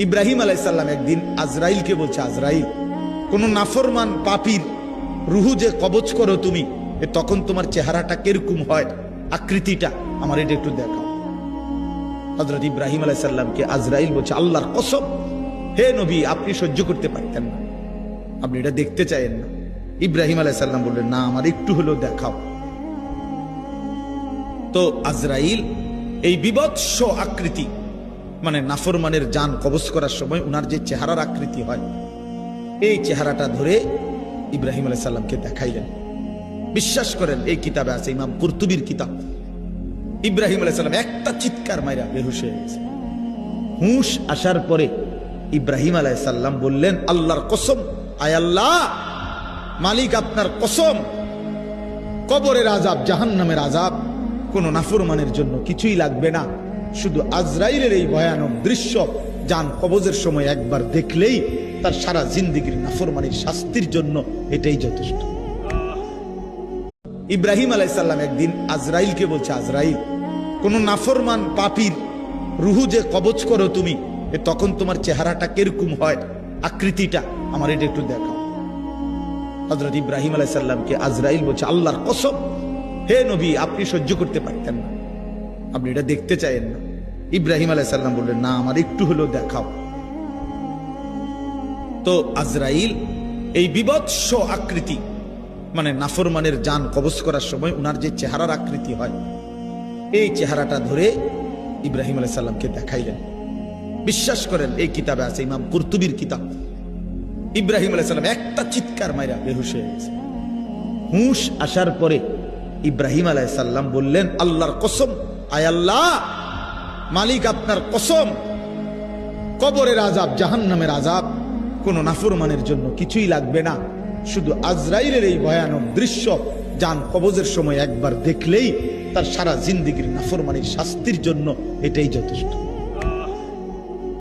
ইব্রাহিম আলাইহিস সালাম একদিন আজরাইলকে বলছে, আজরাইল, কোন নাফরমান পাপীর রুহু যে কবজ করো তুমি, তখন তোমার চেহারাটা কিরকম হয়, আকৃতিটা আমার এটা একটু দেখাও। হযরত ইব্রাহিম আলাইহিস সালামকে আজরাইল বলছে, আল্লাহর কসম, হে নবী, আপনি সহ্য করতে পারতেন না, আপনি এটা দেখতে চাইেন না। ইব্রাহিম আলাইহিস সালাম বললেন, না, আমার একটু হলেও দেখাও। তো আজরাইল এই বিভৎস আকৃতি, মানে নাফরমানের জান কবজ করার সময় উনার যে চেহারার আকৃতি হয়, এই চেহারাটা ধরে ইব্রাহিম আলাইহিস সালামকে দেখাইলেন। বিশ্বাস করেন, এই কিতাবে আছে, ইমাম কুরতুবীর কিতাব। ইব্রাহিম আলাইহিস সালাম একটা চিৎকার মাইরা বেহুশ হয়ে গেছে। হুঁশ আসার পরে ইব্রাহিম আলাইহিস সালাম বললেন, আল্লাহর কসম, আয় আল্লাহ, মালিক আপনার কসম, কবরের আযাব, জাহান্নামের আযাব কোন নাফরমানের জন্য কিছুই লাগবে না, শুধু আজরাইলের এই ভয়ানক দৃশ্য জান কবজের সময় একবার দেখলেই তার সারা জিন্দেগীর নাফরমানির শাস্তির জন্য এটাই যথেষ্ট। ইব্রাহিম আলাইহিস সালাম একদিন আজরাইলকে বলছে, আজরাইল, কোন নাফরমান পাপীর রুহু যে কবজ করো তুমি, তখন তোমার চেহারাটা কিরকম হয়, আকৃতিটা আমার এটা একটু দেখাও। হযরত ইব্রাহিম আলাইহিস সালামকে আজরাইল বলছে, আল্লাহর কসম, হে নবী, আপনি সহ্য করতে পারতেন না, আপনি এটা দেখতে চাইেন না। ইব্রাহিম আলাইহিস সালাম বললেন, না, আমার একটু হলেও দেখাও। তো আজরাইল এই বিভৎস আকৃতি, মানে নাফরমানের জান কবজ করার সময় উনার যে চেহারার আকৃতি হয়, এই চেহারাটা ধরে ইব্রাহিম আলাইহিস সালামকে দেখাইলেন। বিশ্বাস করেন, এই কিতাবে আছে, ইমাম কুরতুবীর কিতাব। ইব্রাহিম আলাইহিস সালাম একটা চিৎকার মাইরা বেহুশ হয়ে গেছে। হুঁশ আসার পরে ইব্রাহিম আলাইহিস সালাম বললেন, আল্লাহর কসম, আয় আল্লাহ, মালিক আপনার কসম, কবরের আযাব, জাহান্নামের আযাব কোন নাফরমানের জন্য কিছুই লাগবে না, শুধু আজরাইলের এই ভয়ানক দৃশ্য জান কবজের সময় একবার দেখলেই তার সারা জিন্দেগীর নাফরমানির শাস্তির জন্য এটাই যথেষ্ট।